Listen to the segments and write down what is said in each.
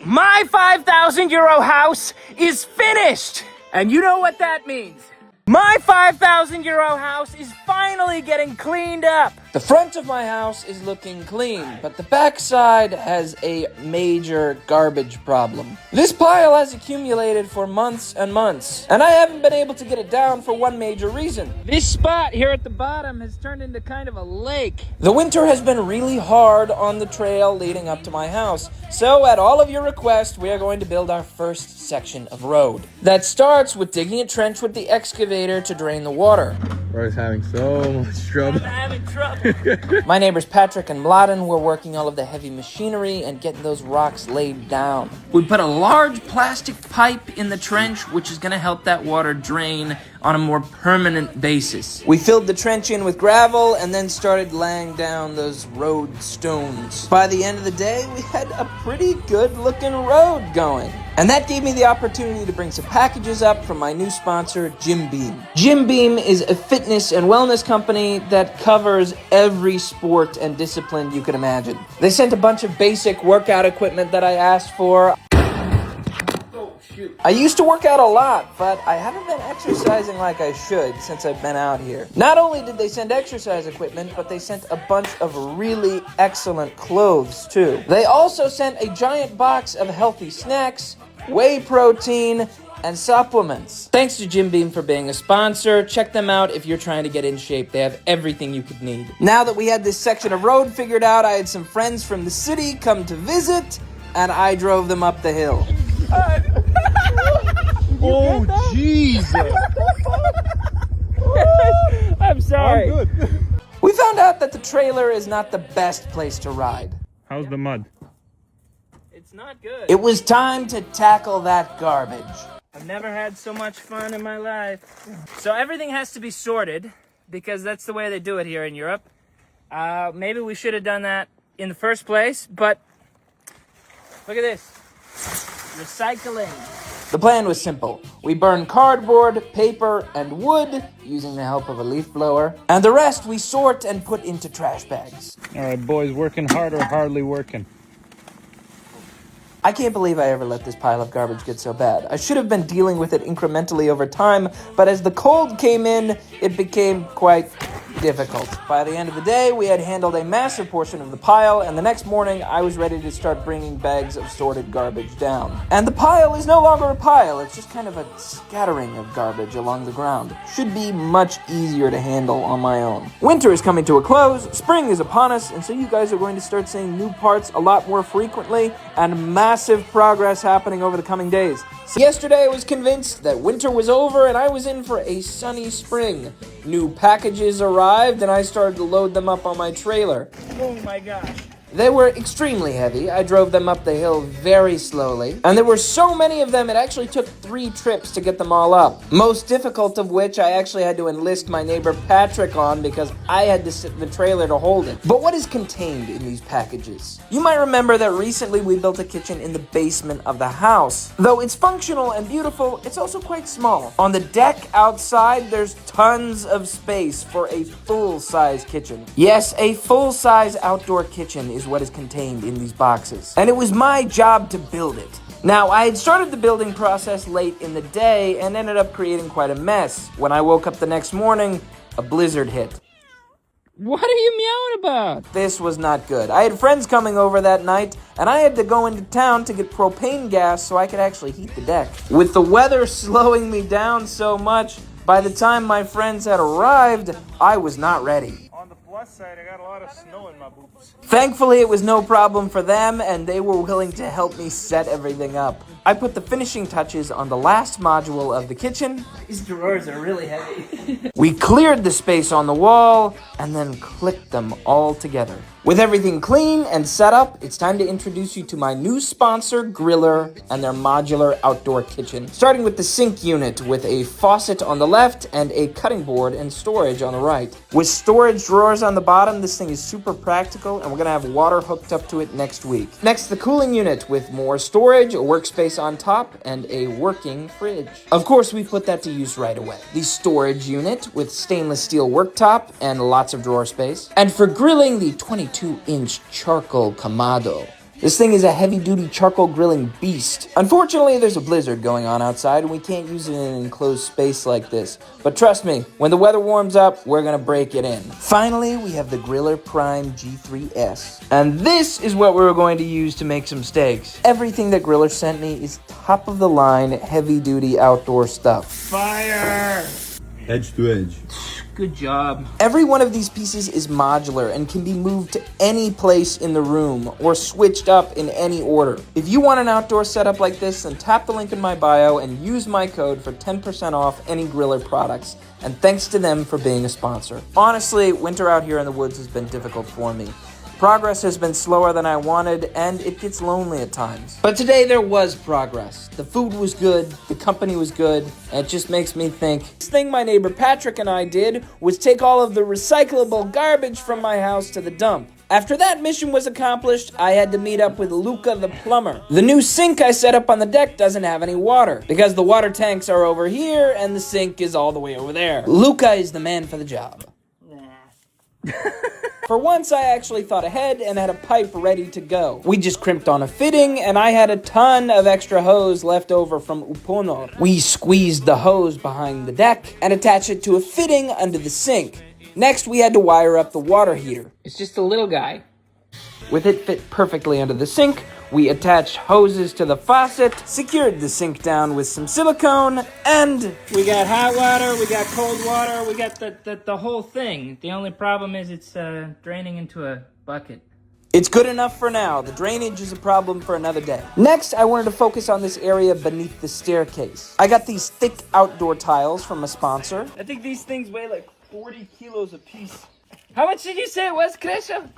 My 5,000 euro house is finished! And you know what that means. My 5,000 euro house is finally getting cleaned up. The front of my house is looking clean, but the backside has a major garbage problem. This pile has accumulated for months and months, and I haven't been able to get it down for one major reason. This spot here at the bottom has turned into kind of a lake. The winter has been really hard on the trail leading up to my house, so at all of your request, we are going to build our first section of road. That starts with digging a trench with the excavator to drain the water. Bro's having so much trouble. I'm having trouble. My neighbors Patrick and Mladen were working all of the heavy machinery and getting those rocks laid down. We put a large plastic pipe in the trench, which is going to help that water drain on a more permanent basis. We filled the trench in with gravel and then started laying down those road stones. By the end of the day, we had a pretty good looking road going. And that gave me the opportunity to bring some packages up from my new sponsor, Jim Beam. Jim Beam is a fitness and wellness company that covers every sport and discipline you can imagine. They sent a bunch of basic workout equipment that I asked for. I used to work out a lot, but I haven't been exercising like I should since I've been out here. Not only did they send exercise equipment, but they sent a bunch of really excellent clothes, too. They also sent a giant box of healthy snacks, whey protein, and supplements. Thanks to Jim Beam for being a sponsor. Check them out if you're trying to get in shape. They have everything you could need. Now that we had this section of road figured out, I had some friends from the city come to visit, and I drove them up the hill. Oh, Jesus. I'm sorry. I'm good. We found out that the trailer is not the best place to ride. How's the mud? It's not good. It was time to tackle that garbage. I've never had so much fun in my life. So everything has to be sorted because that's the way they do it here in Europe. Maybe we should have done that in the first place, but look at this. Recycling. The plan was simple. We burned cardboard, paper, and wood using the help of a leaf blower, and the rest we sort and put into trash bags. All right, boys, working hard or hardly working? I can't believe I ever let this pile of garbage get so bad. I should have been dealing with it incrementally over time, but as the cold came in, it became quite difficult. By the end of the day, we had handled a massive portion of the pile, and the next morning, I was ready to start bringing bags of sorted garbage down. And the pile is no longer a pile, it's just kind of a scattering of garbage along the ground. Should be much easier to handle on my own. Winter is coming to a close, spring is upon us, and so you guys are going to start seeing new parts a lot more frequently, and massive progress happening over the coming days. So yesterday I was convinced that winter was over and I was in for a sunny spring. New packages arrived and I started to load them up on my trailer. Oh my gosh. They were extremely heavy. I drove them up the hill very slowly. And there were so many of them, it actually took 3 trips to get them all up. Most difficult of which I actually had to enlist my neighbor Patrick on because I had to sit in the trailer to hold it. But what is contained in these packages? You might remember that recently we built a kitchen in the basement of the house. Though it's functional and beautiful, it's also quite small. On the deck outside, there's tons of space for a full-size kitchen. Yes, a full-size outdoor kitchen is what is contained in these boxes. And it was my job to build it. Now, I had started the building process late in the day and ended up creating quite a mess. When I woke up the next morning, a blizzard hit. What are you meowing about? This was not good. I had friends coming over that night, and I had to go into town to get propane gas so I could actually heat the deck. With the weather slowing me down so much, by the time my friends had arrived, I was not ready. On the plus side, I got a lot of snow in my boots. Thankfully, it was no problem for them, and they were willing to help me set everything up. I put the finishing touches on the last module of the kitchen. These drawers are really heavy. We cleared the space on the wall, and then clicked them all together. With everything clean and set up, it's time to introduce you to my new sponsor, Griller, and their modular outdoor kitchen. Starting with the sink unit with a faucet on the left and a cutting board and storage on the right. With storage drawers on the bottom, this thing is super practical, and we're gonna have water hooked up to it next week. Next, the cooling unit with more storage, a workspace on top, and a working fridge. Of course, we put that to use right away. The storage unit with stainless steel worktop and lots of drawer space. And for grilling, the 22-inch charcoal Kamado. This thing is a heavy-duty charcoal grilling beast. Unfortunately, there's a blizzard going on outside and we can't use it in an enclosed space like this. But trust me, when the weather warms up, we're gonna break it in. Finally, we have the Griller Prime G3S. And this is what we're going to use to make some steaks. Everything that Griller sent me is top-of-the-line, heavy-duty outdoor stuff. Fire! Edge to edge. Good job. Every one of these pieces is modular and can be moved to any place in the room or switched up in any order. If you want an outdoor setup like this, then tap the link in my bio and use my code for 10% off any Griller products. And thanks to them for being a sponsor. Honestly, winter out here in the woods has been difficult for me. Progress has been slower than I wanted, and it gets lonely at times. But today there was progress. The food was good, the company was good, and it just makes me think. This thing my neighbor Patrick and I did was take all of the recyclable garbage from my house to the dump. After that mission was accomplished, I had to meet up with Luca the plumber. The new sink I set up on the deck doesn't have any water, because the water tanks are over here and the sink is all the way over there. Luca is the man for the job. For once, I actually thought ahead and had a pipe ready to go. We just crimped on a fitting, and I had a ton of extra hose left over from Uponor. We squeezed the hose behind the deck and attached it to a fitting under the sink. Next, we had to wire up the water heater. It's just a little guy. With it fit perfectly under the sink, we attached hoses to the faucet, secured the sink down with some silicone, and We got hot water, we got cold water, we got the whole thing. The only problem is it's draining into a bucket. it's good enough for now. The drainage is a problem for another day. Next, I wanted to focus on this area beneath the staircase. I got these thick outdoor tiles from a sponsor. I think these things weigh like 40 kilos a piece. How much did you say it was, Kresha?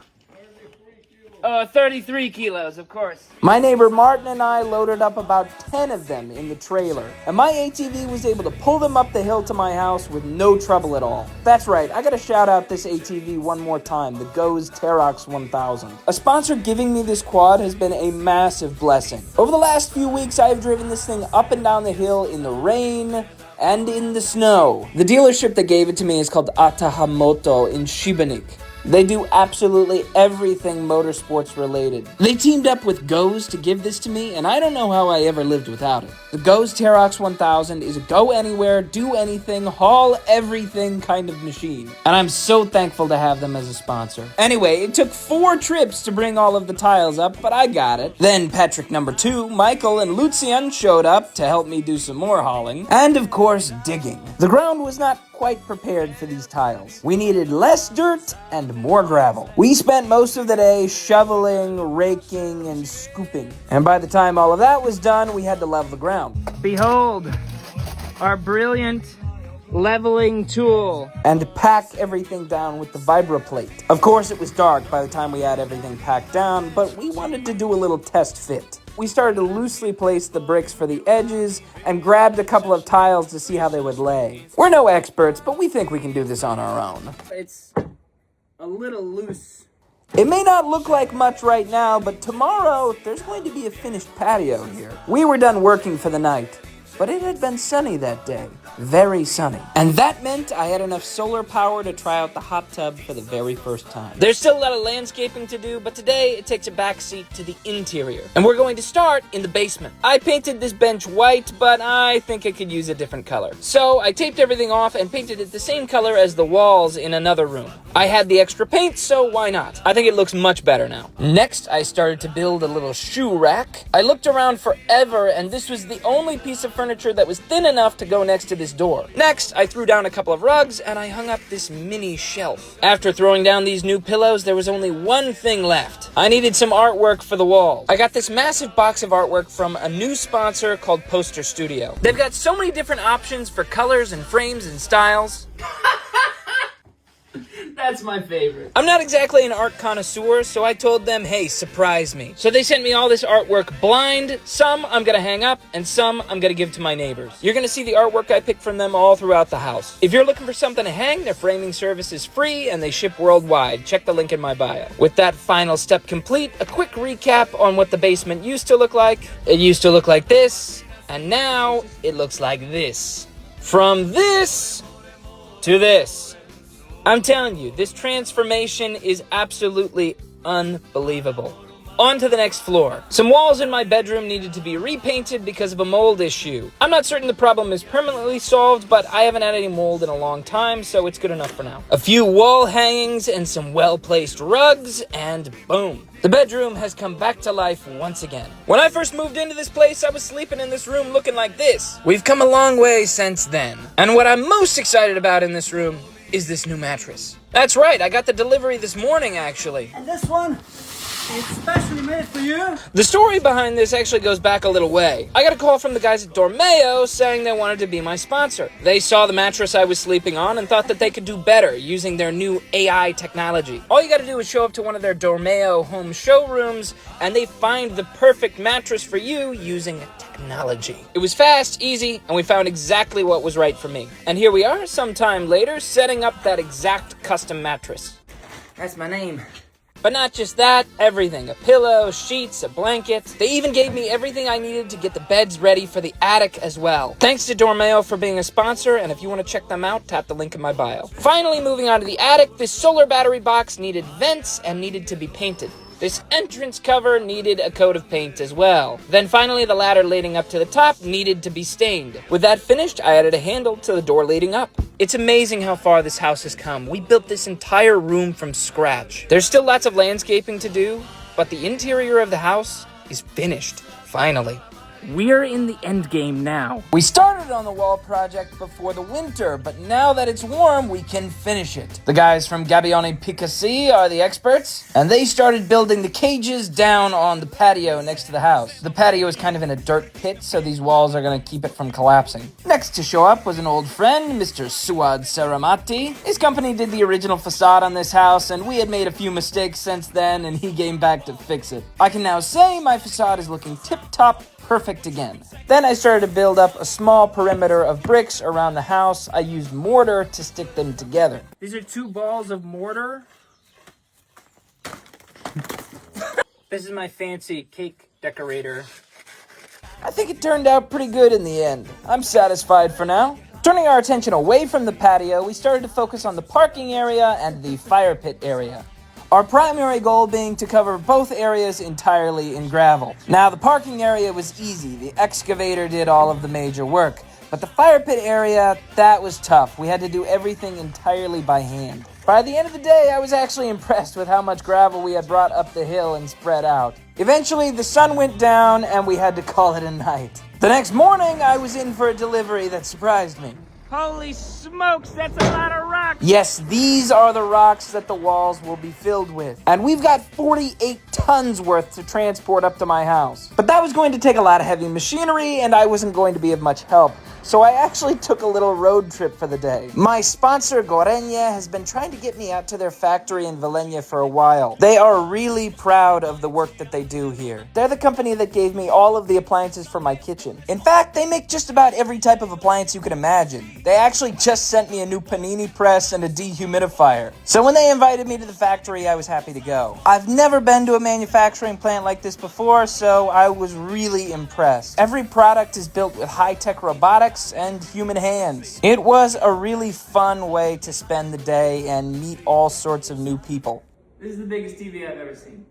33 kilos, of course. My neighbor Martin and I loaded up about 10 of them in the trailer, and my ATV was able to pull them up the hill to my house with no trouble at all. That's right, I gotta shout out this ATV one more time, the Goes Terox 1000. A sponsor giving me this quad has been a massive blessing. Over the last few weeks, I have driven this thing up and down the hill in the rain and in the snow. The dealership that gave it to me is called Atahamoto in Shibanik. They do absolutely everything motorsports related. They teamed up with Goes to give this to me, and I don't know how I ever lived without it. The Goes Terox 1000 is a go anywhere, do anything, haul everything kind of machine. And I'm so thankful to have them as a sponsor. Anyway, it took 4 trips to bring all of the tiles up, but I got it. Then Patrick number 2, Michael, and Lucian showed up to help me do some more hauling. And of course, digging. The ground was not quite prepared for these tiles. We needed less dirt and more gravel. We spent most of the day shoveling, raking, and scooping. And by the time all of that was done, we had to level the ground. Behold, our brilliant leveling tool. And pack everything down with the vibroplate. Of course, it was dark by the time we had everything packed down, but we wanted to do a little test fit. We started to loosely place the bricks for the edges and grabbed a couple of tiles to see how they would lay. We're no experts, but we think we can do this on our own. It's a little loose. It may not look like much right now, but tomorrow there's going to be a finished patio here. We were done working for the night, but it had been sunny that day. Very sunny. And that meant I had enough solar power to try out the hot tub for the very first time. There's still a lot of landscaping to do, but today it takes a backseat to the interior. And we're going to start in the basement. I painted this bench white, but I think it could use a different color. So I taped everything off and painted it the same color as the walls in another room. I had the extra paint, so why not? I think it looks much better now. Next, I started to build a little shoe rack. I looked around forever, and this was the only piece of furniture that was thin enough to go next to this door. Next, I threw down a couple of rugs, and I hung up this mini shelf. After throwing down these new pillows, there was only one thing left. I needed some artwork for the wall. I got this massive box of artwork from a new sponsor called Poster Studio. They've got so many different options for colors and frames and styles. That's my favorite. I'm not exactly an art connoisseur, so I told them, hey, surprise me. So they sent me all this artwork blind. Some I'm gonna hang up, and some I'm gonna give to my neighbors. You're gonna see the artwork I picked from them all throughout the house. If you're looking for something to hang, their framing service is free, and they ship worldwide. Check the link in my bio. With that final step complete, a quick recap on what the basement used to look like. It used to look like this, and now it looks like this. From this to this. I'm telling you, this transformation is absolutely unbelievable. On to the next floor. Some walls in my bedroom needed to be repainted because of a mold issue. I'm not certain the problem is permanently solved, but I haven't had any mold in a long time, so it's good enough for now. A few wall hangings and some well-placed rugs, and boom. The bedroom has come back to life once again. When I first moved into this place, I was sleeping in this room looking like this. We've come a long way since then. And what I'm most excited about in this room is this new mattress. That's right, I got the delivery this morning, actually. And this one, it's specially made for you. The story behind this actually goes back a little way. I got a call from the guys at Dormeo saying they wanted to be my sponsor. They saw the mattress I was sleeping on and thought that they could do better using their new AI technology. All you gotta do is show up to one of their Dormeo home showrooms and they find the perfect mattress for you using technology. It was fast, easy, and we found exactly what was right for me. And here we are, sometime later, setting up that exact custom mattress. That's my name. But not just that, everything. A pillow, sheets, a blanket. They even gave me everything I needed to get the beds ready for the attic as well. Thanks to Dormeo for being a sponsor, and if you want to check them out, tap the link in my bio. Finally, moving on to the attic, this solar battery box needed vents and needed to be painted. This entrance cover needed a coat of paint as well. Then finally, the ladder leading up to the top needed to be stained. With that finished, I added a handle to the door leading up. It's amazing how far this house has come. We built this entire room from scratch. There's still lots of landscaping to do, but the interior of the house is finished, finally. We're in the end game now. We started on the wall project before the winter, but now that it's warm, we can finish it. The guys from Gabione Picasso are the experts, and they started building the cages down on the patio next to the house. The patio is kind of in a dirt pit, so these walls are going to keep it from collapsing. Next to show up was an old friend, Mr. Suad Saramati. His company did the original facade on this house, and we had made a few mistakes since then, and he came back to fix it. I can now say my facade is looking tip-top perfect again. Then I started to build up a small perimeter of bricks around the house. I used mortar to stick them together. These are 2 balls of mortar. This is my fancy cake decorator. I think it turned out pretty good in the end. I'm satisfied for now. Turning our attention away from the patio, we started to focus on the parking area and the fire pit area. Our primary goal being to cover both areas entirely in gravel. Now, the parking area was easy. The excavator did all of the major work. But the fire pit area, that was tough. We had to do everything entirely by hand. By the end of the day, I was actually impressed with how much gravel we had brought up the hill and spread out. Eventually, the sun went down and we had to call it a night. The next morning, I was in for a delivery that surprised me. Holy smokes, that's a lot of rocks! Yes, these are the rocks that the walls will be filled with. And we've got 48 tons worth to transport up to my house. But that was going to take a lot of heavy machinery, and I wasn't going to be of much help. So I actually took a little road trip for the day. My sponsor, Goreña, has been trying to get me out to their factory in Velenia for a while. They are really proud of the work that they do here. They're the company that gave me all of the appliances for my kitchen. In fact, they make just about every type of appliance you could imagine. They actually just sent me a new panini press and a dehumidifier. So when they invited me to the factory, I was happy to go. I've never been to a manufacturing plant like this before, so I was really impressed. Every product is built with high-tech robotics and human hands. It was a really fun way to spend the day and meet all sorts of new people. This is the biggest TV I've ever seen.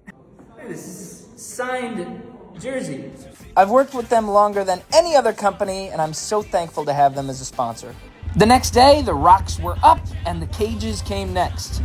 Hey, this is signed jersey. I've worked with them longer than any other company, and I'm so thankful to have them as a sponsor. The next day, the rocks were up, and the cages came next.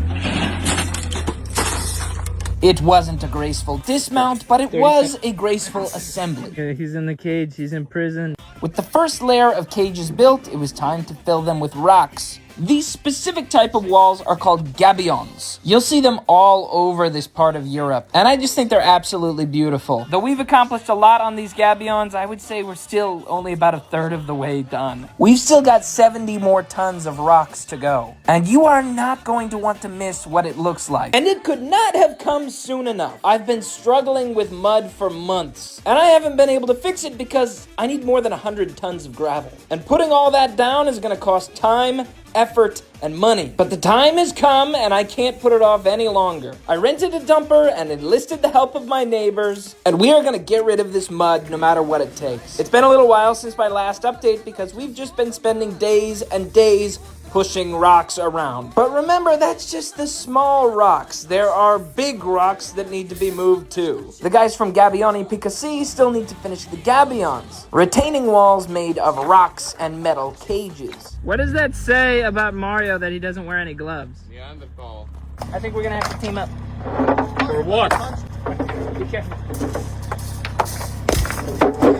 It wasn't a graceful dismount, but it was a graceful assembly. Okay, he's in the cage, he's in prison. With the first layer of cages built, it was time to fill them with rocks. These specific type of walls are called gabions. You'll see them all over this part of Europe, and I just think they're absolutely beautiful. Though we've accomplished a lot on these gabions, I would say we're still only about a third of the way done. We've still got 70 more tons of rocks to go, and you are not going to want to miss what it looks like. And it could not have come soon enough. I've been struggling with mud for months, and I haven't been able to fix it because I need more than 100 tons of gravel. And putting all that down is going to cost time, effort, and money. But the time has come, and I can't put it off any longer. I rented a dumper and enlisted the help of my neighbors, and we are going to get rid of this mud no matter what it takes. It's been a little while since my last update because we've just been spending days and days pushing rocks around. But remember, that's just the small rocks. There are big rocks that need to be moved too. The guys from Gabbioni Picasso still need to finish the gabions, retaining walls made of rocks and metal cages. What does that say about Mario that he doesn't wear any gloves? Neanderthal. I think we're gonna have to team up. For what? Be careful.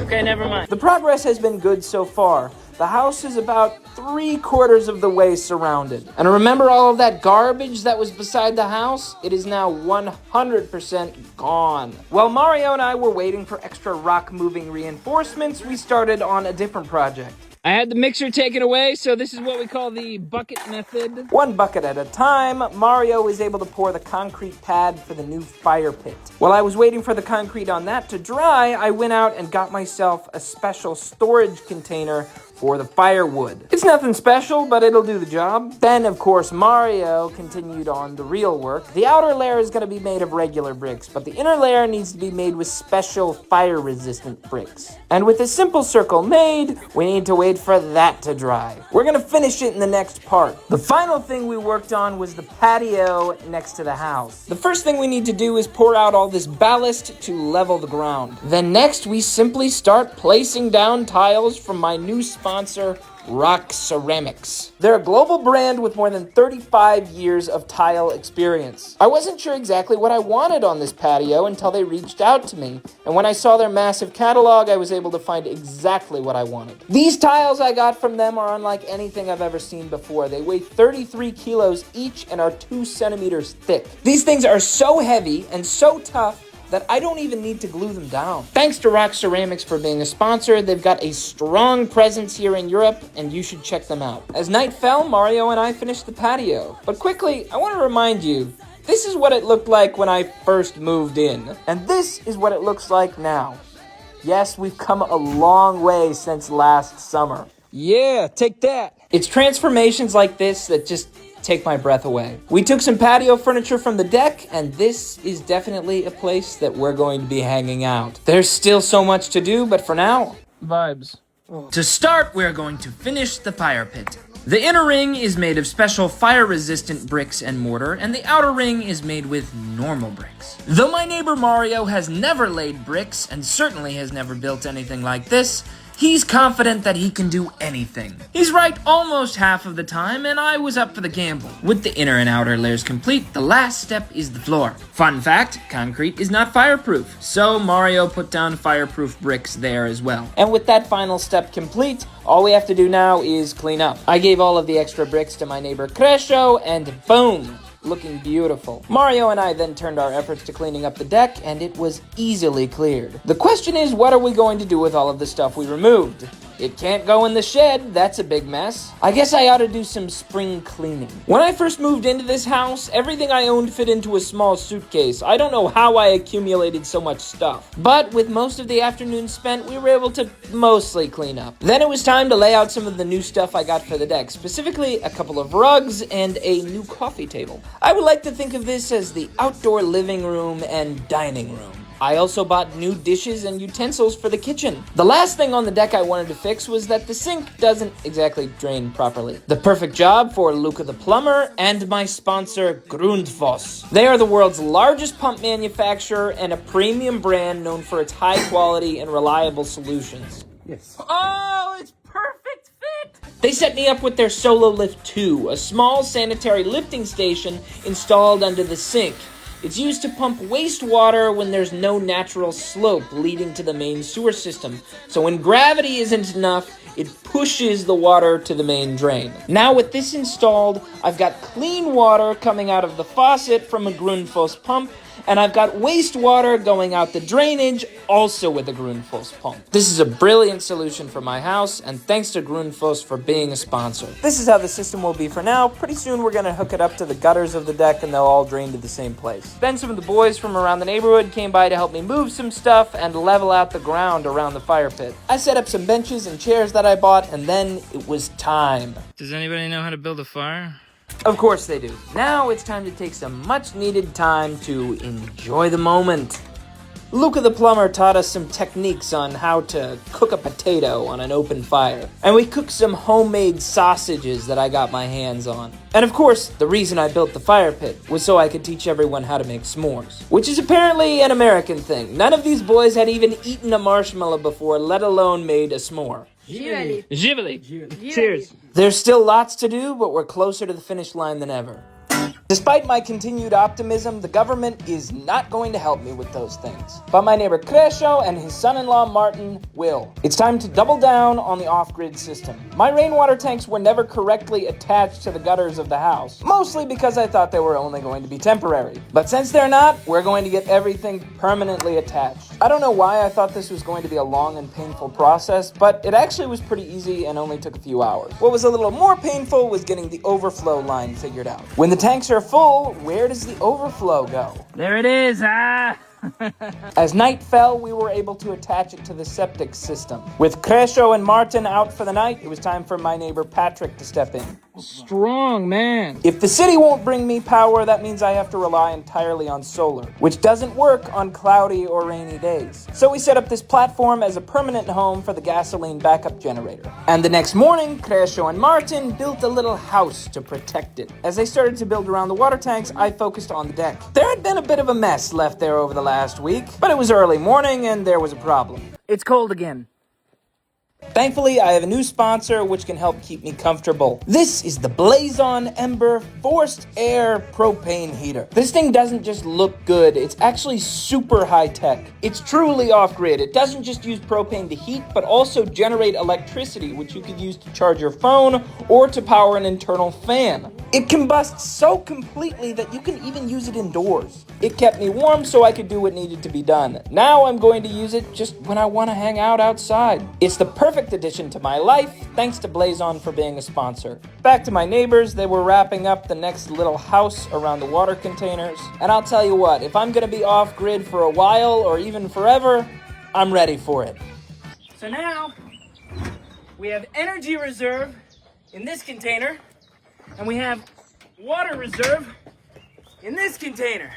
Okay, never mind. The progress has been good so far. The house is about 3/4 of the way surrounded. And remember all of that garbage that was beside the house? It is now 100% gone. While Mario and I were waiting for extra rock-moving reinforcements, we started on a different project. I had the mixer taken away, so this is what we call the bucket method. One bucket at a time, Mario was able to pour the concrete pad for the new fire pit. While I was waiting for the concrete on that to dry, I went out and got myself a special storage container for the firewood. It's nothing special, but it'll do the job. Then, of course, Mario continued on the real work. The outer layer is going to be made of regular bricks, but the inner layer needs to be made with special fire-resistant bricks. And with a simple circle made, we need to wait for that to dry. We're going to finish it in the next part. The final thing we worked on was the patio next to the house. The first thing we need to do is pour out all this ballast to level the ground. Then next, we simply start placing down tiles from my new sponsor, Rock Ceramics. They're a global brand with more than 35 years of tile experience. I wasn't sure exactly what I wanted on this patio until they reached out to me, and when I saw their massive catalog, I was able to find exactly what I wanted. These tiles I got from them are unlike anything I've ever seen before. They weigh 33 kilos each and are 2 centimeters thick. These things are so heavy and so tough that I don't even need to glue them down. Thanks to Rock Ceramics for being a sponsor. They've got a strong presence here in Europe, and you should check them out. As night fell, Mario and I finished the patio. But quickly, I want to remind you, this is what it looked like when I first moved in. And this is what it looks like now. Yes, we've come a long way since last summer. Yeah, take that. It's transformations like this that just take my breath away. We took some patio furniture from the deck, and this is definitely a place that we're going to be hanging out. There's still so much to do, but for now, Vibes. To start, we're going to finish the fire pit. The inner ring is made of special fire-resistant bricks and mortar, and the outer ring is made with normal bricks. Though my neighbor Mario has never laid bricks, and certainly has never built anything like this, he's confident that he can do anything. He's right almost half of the time, and I was up for the gamble. With the inner and outer layers complete, the last step is the floor. Fun fact, concrete is not fireproof, so Mario put down fireproof bricks there as well. and with that final step complete, all we have to do now is clean up. I gave all of the extra bricks to my neighbor Crescio, and boom! Looking beautiful. Mario and I then turned our efforts to cleaning up the deck, and it was easily cleared. The question is, what are we going to do with all of the stuff we removed? It can't go in the shed, that's a big mess. I guess I ought to do some spring cleaning. When I first moved into this house, everything I owned fit into a small suitcase. I don't know how I accumulated so much stuff. But with most of the afternoon spent, we were able to mostly clean up. Then it was time to lay out some of the new stuff I got for the deck, specifically a couple of rugs and a new coffee table. I would like to think of this as the outdoor living room and dining room. I also bought new dishes and utensils for the kitchen. The last thing on the deck I wanted to fix was that the sink doesn't exactly drain properly. The perfect job for Luca the plumber and my sponsor Grundfos. They are the world's largest pump manufacturer and a premium brand known for its high quality and reliable solutions. Yes. Oh, it's perfect fit! They set me up with their Solo Lift 2, a small sanitary lifting station installed under the sink. It's used to pump wastewater when there's no natural slope leading to the main sewer system. So when gravity isn't enough, it pushes the water to the main drain. Now with this installed, I've got clean water coming out of the faucet from a Grundfos pump, and I've got wastewater going out the drainage, also with a Grundfos pump. This is a brilliant solution for my house, and thanks to Grundfos for being a sponsor. This is how the system will be for now. Pretty soon we're gonna hook it up to the gutters of the deck, and they'll all drain to the same place. Then some of the boys from around the neighborhood came by to help me move some stuff and level out the ground around the fire pit. I set up some benches and chairs that I bought, and then it was time. Does anybody know how to build a fire? Of course they do. Now it's time to take some much needed time to enjoy the moment. Luca the plumber taught us some techniques on how to cook a potato on an open fire. And we cooked some homemade sausages that I got my hands on. And of course, the reason I built the fire pit was so I could teach everyone how to make s'mores. Which is apparently an American thing. None of these boys had even eaten a marshmallow before, let alone made a s'more. Givali. Cheers. There's still lots to do, but we're closer to the finish line than ever. Despite my continued optimism, the government is not going to help me with those things. But my neighbor Crescio and his son-in-law Martin will. It's time to double down on the off-grid system. My rainwater tanks were never correctly attached to the gutters of the house, mostly because I thought they were only going to be temporary. But since they're not, we're going to get everything permanently attached. I don't know why I thought this was going to be a long and painful process, but it actually was pretty easy and only took a few hours. What was a little more painful was getting the overflow line figured out. When the tanks are full, where does the overflow go? There it is. As night fell, we were able to attach it to the septic system. With Crescio and Martin out for the night, it was time for my neighbor Patrick to step in. Strong man. If the city won't bring me power, that means I have to rely entirely on solar, which doesn't work on cloudy or rainy days. So we set up this platform as a permanent home for the gasoline backup generator. And the next morning, Crescio and Martin built a little house to protect it. As they started to build around the water tanks, I focused on the deck. There had been a bit of a mess left there over the last week, but it was early morning and there was a problem. It's cold again. Thankfully, I have a new sponsor which can help keep me comfortable. This is the Blaze-On Ember Forced Air Propane Heater. This thing doesn't just look good, it's actually super high-tech. It's truly off-grid. It doesn't just use propane to heat, but also generate electricity, which you could use to charge your phone or to power an internal fan. It combusts so completely that you can even use it indoors. It kept me warm so I could do what needed to be done. Now I'm going to use it just when I want to hang out outside. It's the perfect addition to my life, thanks to Blaze-On for being a sponsor. Back to my neighbors, they were wrapping up the next little house around the water containers. And I'll tell you what, if I'm going to be off-grid for a while or even forever, I'm ready for it. So now, we have energy reserve in this container, and we have water reserve in this container.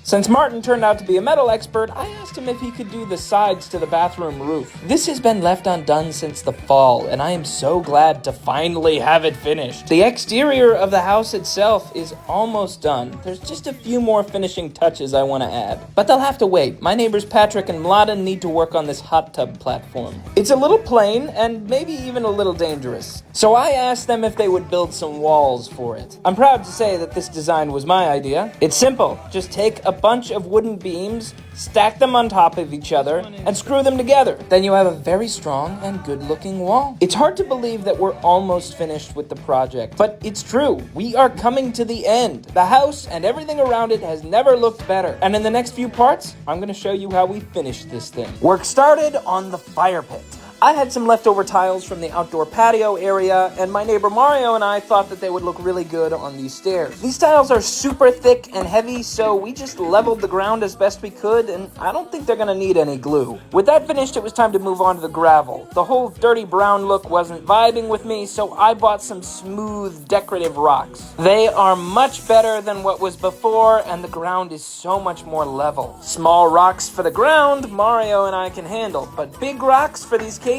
Since Martin turned out to be a metal expert, I asked him if he could do the sides to the bathroom roof. This has been left undone since the fall, and I am so glad to finally have it finished. The exterior of the house itself is almost done. There's just a few more finishing touches I want to add, but they'll have to wait. My neighbors Patrick and Mladen need to work on this hot tub platform. It's a little plain and maybe even a little dangerous, so I asked them if they would build some walls for it. I'm proud to say that this design was my idea. It's simple. Just take a bunch of wooden beams, stack them on top of each other, and screw them together. Then you have a very strong and good-looking wall. It's hard to believe that we're almost finished with the project, but it's true. We are coming to the end. The house and everything around it has never looked better. And in the next few parts, I'm going to show you how we finished this thing. Work started on the fire pit. I had some leftover tiles from the outdoor patio area, and my neighbor Mario and I thought that they would look really good on these stairs. These tiles are super thick and heavy, so we just leveled the ground as best we could, and I don't think they're gonna need any glue. With that finished, it was time to move on to the gravel. The whole dirty brown look wasn't vibing with me, so I bought some smooth, decorative rocks. They are much better than what was before, and the ground is so much more level. Small rocks for the ground, Mario and I can handle, but big rocks for these cages,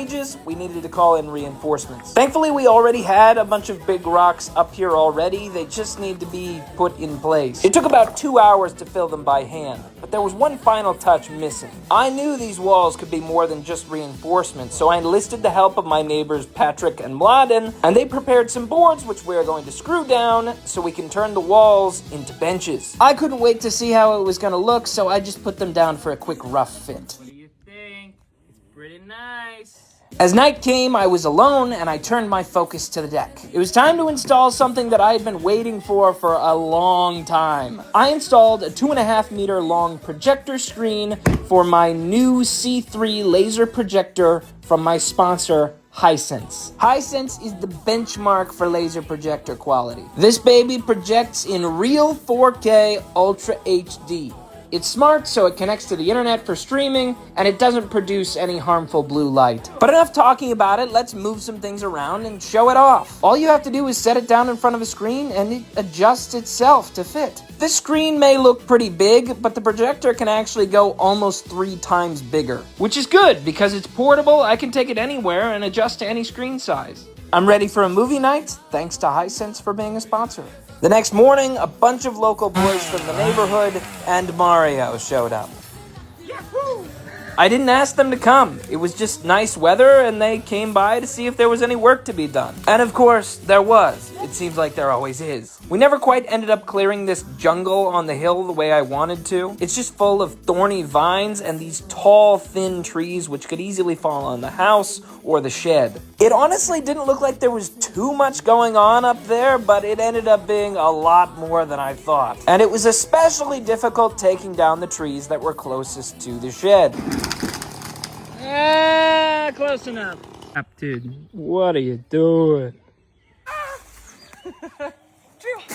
we needed to call in reinforcements. Thankfully, we already had a bunch of big rocks up here already. They just need to be put in place. It took about 2 hours to fill them by hand, but there was one final touch missing. I knew these walls could be more than just reinforcements, so I enlisted the help of my neighbors Patrick and Mladen, and they prepared some boards which we are going to screw down so we can turn the walls into benches. I couldn't wait to see how it was going to look, so I just put them down for a quick rough fit. What do you think? It's pretty nice. As night came, I was alone, and I turned my focus to the deck. It was time to install something that I had been waiting for a long time. I installed a 2.5 meter long projector screen for my new C3 laser projector from my sponsor, Hisense. Hisense is the benchmark for laser projector quality. This baby projects in real 4K Ultra HD. It's smart, so it connects to the internet for streaming, and it doesn't produce any harmful blue light. But enough talking about it, let's move some things around and show it off. All you have to do is set it down in front of a screen, and it adjusts itself to fit. This screen may look pretty big, but the projector can actually go almost 3 times bigger, which is good because it's portable. I can take it anywhere and adjust to any screen size. I'm ready for a movie night, thanks to Hisense for being a sponsor. The next morning, a bunch of local boys from the neighborhood and Mario showed up. Yahoo! I didn't ask them to come. It was just nice weather, and they came by to see if there was any work to be done. And of course, there was. It seems like there always is. We never quite ended up clearing this jungle on the hill the way I wanted to. It's just full of thorny vines and these tall, thin trees which could easily fall on the house or the shed. It honestly didn't look like there was too much going on up there, but it ended up being a lot more than I thought. And it was especially difficult taking down the trees that were closest to the shed. Close enough. Dude, what are you doing?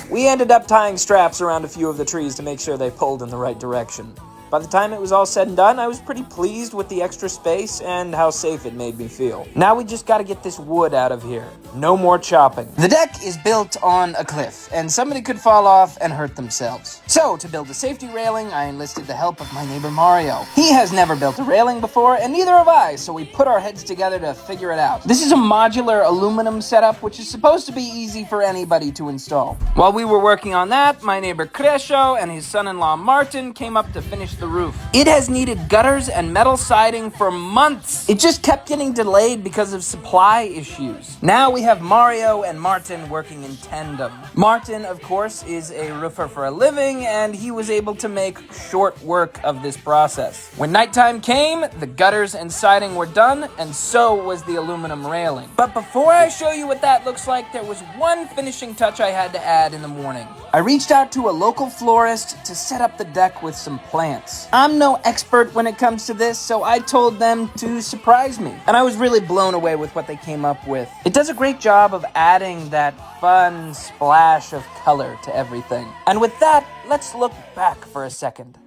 We ended up tying straps around a few of the trees to make sure they pulled in the right direction. By the time it was all said and done, I was pretty pleased with the extra space and how safe it made me feel. Now we just gotta get this wood out of here. No more chopping. The deck is built on a cliff, and somebody could fall off and hurt themselves. So, to build a safety railing, I enlisted the help of my neighbor Mario. He has never built a railing before, and neither have I, so we put our heads together to figure it out. This is a modular aluminum setup, which is supposed to be easy for anybody to install. While we were working on that, my neighbor Crescio and his son-in-law Martin came up to finish the roof. It has needed gutters and metal siding for months. It just kept getting delayed because of supply issues. Now we have Mario and Martin working in tandem. Martin, of course, is a roofer for a living, and he was able to make short work of this process. When nighttime came, the gutters and siding were done, and so was the aluminum railing. But before I show you what that looks like, there was one finishing touch I had to add in the morning. I reached out to a local florist to set up the deck with some plants. I'm no expert when it comes to this, so I told them to surprise me. And I was really blown away with what they came up with. It does a great job of adding that fun splash of color to everything. And with that, let's look back for a second.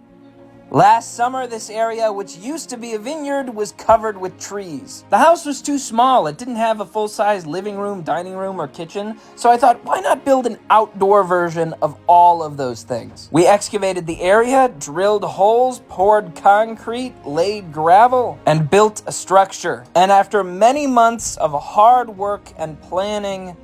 Last summer, this area, which used to be a vineyard, was covered with trees. The house was too small. It didn't have a full-size living room, dining room, or kitchen, so I thought, why not build an outdoor version of all of those things? We excavated the area, drilled holes, poured concrete, laid gravel, and built a structure. And after many months of hard work and planning,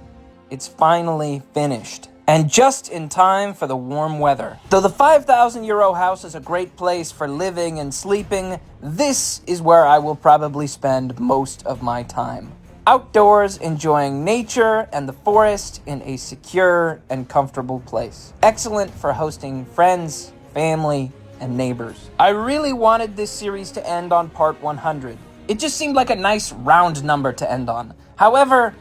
it's finally finished. And just in time for the warm weather. Though the 5,000 euro house is a great place for living and sleeping, this is where I will probably spend most of my time. Outdoors, enjoying nature and the forest in a secure and comfortable place. Excellent for hosting friends, family, and neighbors. I really wanted this series to end on part 100. It just seemed like a nice round number to end on. However,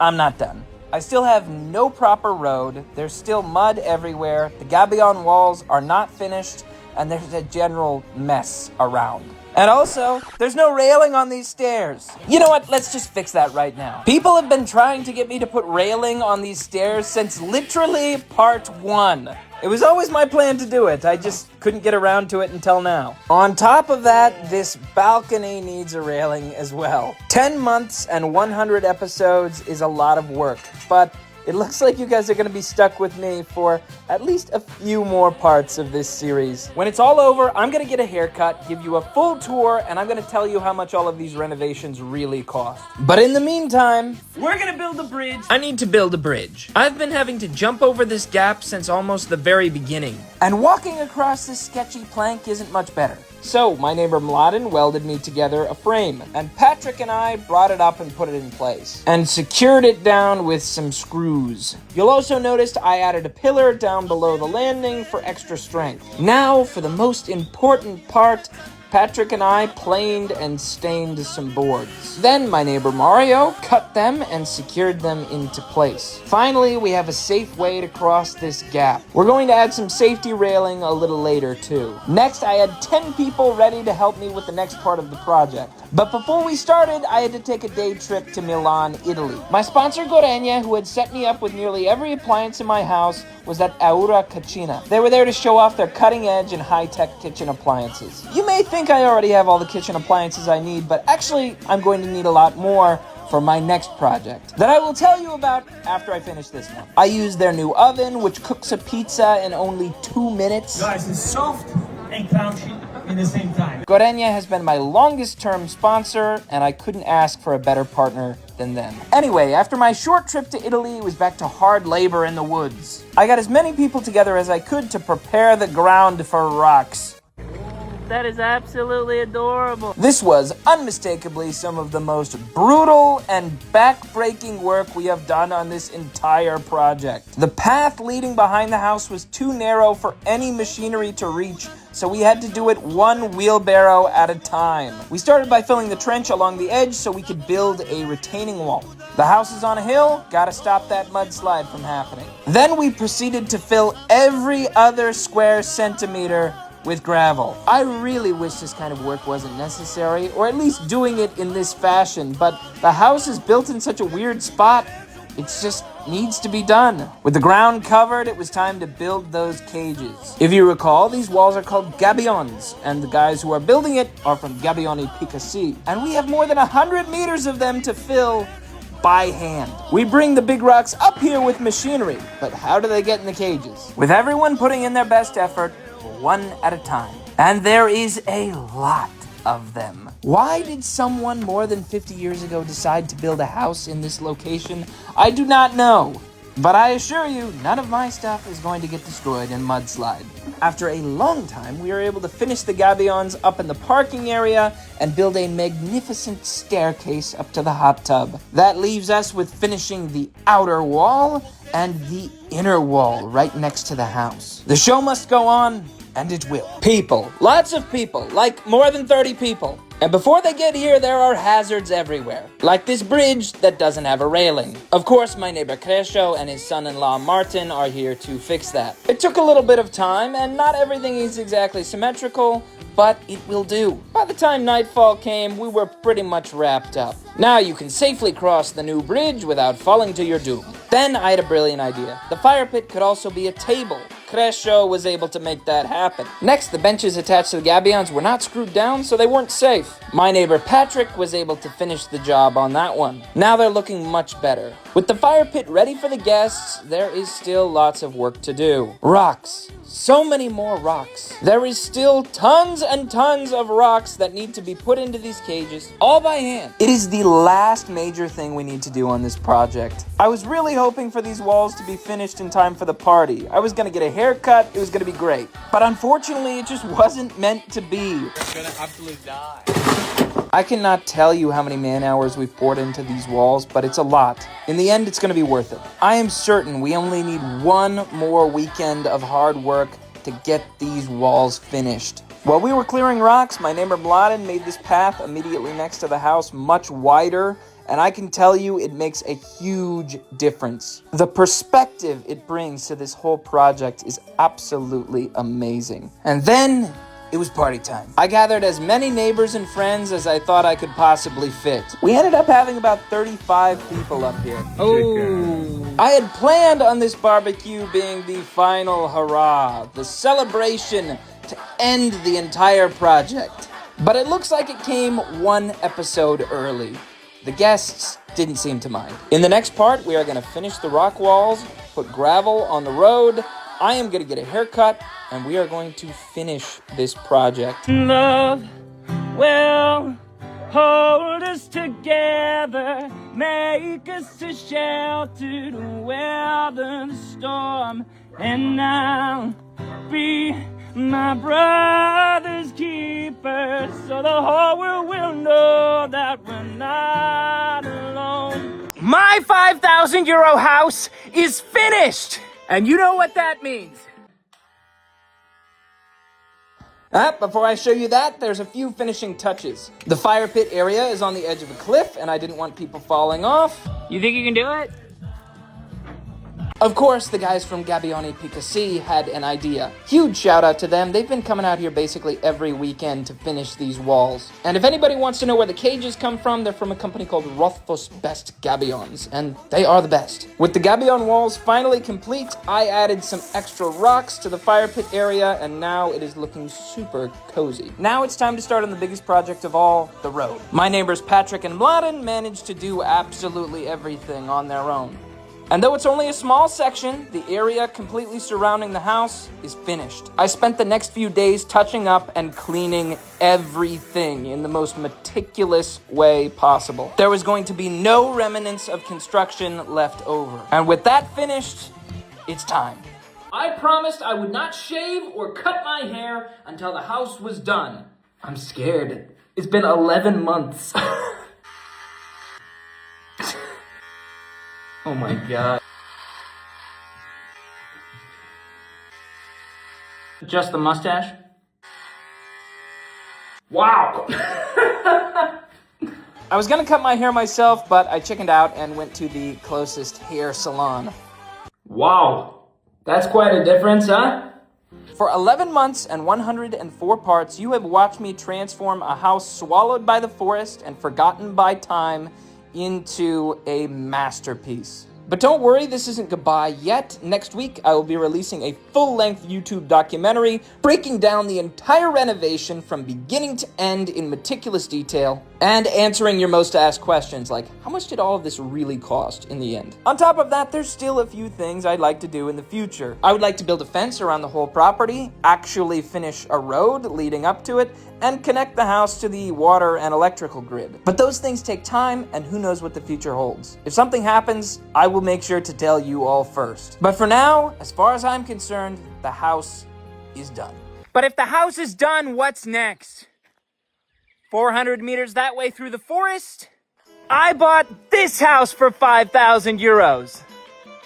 I'm not done. I still have no proper road, there's still mud everywhere, the gabion walls are not finished, and there's a general mess around. And also, there's no railing on these stairs. You know what, let's just fix that right now. People have been trying to get me to put railing on these stairs since literally part 1. It was always my plan to do it, I just couldn't get around to it until now. On top of that, this balcony needs a railing as well. 10 months and 100 episodes is a lot of work, but it looks like you guys are going to be stuck with me for at least a few more parts of this series. When it's all over, I'm going to get a haircut, give you a full tour, and I'm going to tell you how much all of these renovations really cost. But in the meantime, We're gonna build a bridge. I need to build a bridge. I've been having to jump over this gap since almost the very beginning. And walking across this sketchy plank isn't much better. So, my neighbor Mladen welded me together a frame, and Patrick and I brought it up and put it in place, and secured it down with some screws. You'll also notice I added a pillar down below the landing for extra strength. Now, for the most important part, Patrick and I planed and stained some boards. Then my neighbor Mario cut them and secured them into place. Finally, we have a safe way to cross this gap. We're going to add some safety railing a little later too. Next, I had 10 people ready to help me with the next part of the project. But before we started, I had to take a day trip to Milan, Italy. My sponsor Goregna, who had set me up with nearly every appliance in my house, was at Aura Cucina. They were there to show off their cutting-edge and high-tech kitchen appliances. You may think I already have all the kitchen appliances I need, but actually, I'm going to need a lot more for my next project that I will tell you about after I finish this one. I use their new oven, which cooks a pizza in only 2 minutes. Guys, it's soft and crunchy in the same time. Goregna has been my longest-term sponsor, and I couldn't ask for a better partner than them. Anyway, after my short trip to Italy, it was back to hard labor in the woods. I got as many people together as I could to prepare the ground for rocks. That is absolutely adorable. This was unmistakably some of the most brutal and back-breaking work we have done on this entire project. The path leading behind the house was too narrow for any machinery to reach, so we had to do it one wheelbarrow at a time. We started by filling the trench along the edge so we could build a retaining wall. The house is on a hill, gotta stop that mudslide from happening. Then we proceeded to fill every other square centimeter with gravel. I really wish this kind of work wasn't necessary, or at least doing it in this fashion, but the house is built in such a weird spot, it just needs to be done. With the ground covered, it was time to build those cages. If you recall, these walls are called gabions, and the guys who are building it are from Gabioni Picasso, and we have more than 100 meters of them to fill by hand. We bring the big rocks up here with machinery, but how do they get in the cages? With everyone putting in their best effort, one at a time. And there is a lot of them. Why did someone more than 50 years ago decide to build a house in this location? I do not know. But I assure you, none of my stuff is going to get destroyed in mudslide. After a long time, we were able to finish the gabions up in the parking area and build a magnificent staircase up to the hot tub. That leaves us with finishing the outer wall and the inner wall right next to the house. The show must go on, and it will. People, lots of people, like more than 30 people. And before they get here, there are hazards everywhere. Like this bridge that doesn't have a railing. Of course, my neighbor Crescio and his son-in-law Martin are here to fix that. It took a little bit of time, and not everything is exactly symmetrical, but it will do. By the time nightfall came, we were pretty much wrapped up. Now you can safely cross the new bridge without falling to your doom. Then I had a brilliant idea. The fire pit could also be a table. Crescio was able to make that happen. Next, the benches attached to the gabions were not screwed down, so they weren't safe. My neighbor Patrick was able to finish the job on that one. Now they're looking much better. With the fire pit ready for the guests, there is still lots of work to do. Rocks. So many more rocks. There is still tons and tons of rocks that need to be put into these cages, all by hand. It is the last major thing we need to do on this project. I was really hoping for these walls to be finished in time for the party. I was gonna get a haircut, it was gonna be great. But unfortunately, it just wasn't meant to be. You're gonna absolutely die. I cannot tell you how many man-hours we've poured into these walls, but it's a lot. In the end, it's going to be worth it. I am certain we only need one more weekend of hard work to get these walls finished. While we were clearing rocks, my neighbor Mladen made this path immediately next to the house much wider, and I can tell you it makes a huge difference. The perspective it brings to this whole project is absolutely amazing. And then it was party time. I gathered as many neighbors and friends as I thought I could possibly fit. We ended up having about 35 people up here. Oh. I had planned on this barbecue being the final hurrah, the celebration to end the entire project. But it looks like it came one episode early. The guests didn't seem to mind. In the next part, we are going to finish the rock walls, put gravel on the road. I am going to get a haircut, and we are going to finish this project. Love will hold us together, make us a shelter to weather the storm, and I'll be my brother's keeper, so the whole world will know that we're not alone. My 5,000 euro house is finished! And you know what that means. Before I show you that, there's a few finishing touches. The fire pit area is on the edge of a cliff, and I didn't want people falling off. You think you can do it? Of course, the guys from Gabbione Picasso had an idea. Huge shout out to them. They've been coming out here basically every weekend to finish these walls. And if anybody wants to know where the cages come from, they're from a company called Rothfuss Best Gabions, and they are the best. With the Gabion walls finally complete, I added some extra rocks to the fire pit area, and now it is looking super cozy. Now it's time to start on the biggest project of all, the road. My neighbors Patrick and Mladen managed to do absolutely everything on their own. And though it's only a small section, the area completely surrounding the house is finished. I spent the next few days touching up and cleaning everything in the most meticulous way possible. There was going to be no remnants of construction left over. And with that finished, it's time. I promised I would not shave or cut my hair until the house was done. I'm scared. It's been 11 months. Oh my god. Just the mustache? Wow! I was gonna cut my hair myself, but I chickened out and went to the closest hair salon. Wow! That's quite a difference, huh? For 11 months and 104 parts, you have watched me transform a house swallowed by the forest and forgotten by time into a masterpiece. But don't worry, this isn't goodbye yet. Next week, I will be releasing a full-length YouTube documentary breaking down the entire renovation from beginning to end in meticulous detail and answering your most asked questions like, how much did all of this really cost in the end? On top of that, there's still a few things I'd like to do in the future. I would like to build a fence around the whole property, actually finish a road leading up to it, and connect the house to the water and electrical grid. But those things take time, and who knows what the future holds. If something happens, I will make sure to tell you all first. But for now, as far as I'm concerned, the house is done. But if the house is done, what's next? 400 meters that way through the forest? I bought this house for 5,000 euros.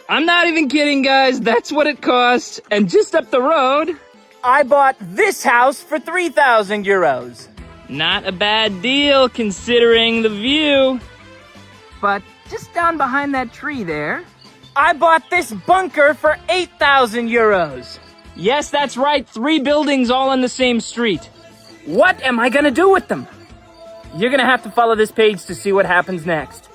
I'm not even kidding, guys. That's what it cost. And just up the road, I bought this house for 3,000 euros. Not a bad deal considering the view. But just down behind that tree there, I bought this bunker for 8,000 euros. Yes, that's right, 3 buildings all on the same street. What am I gonna do with them? You're gonna have to follow this page to see what happens next.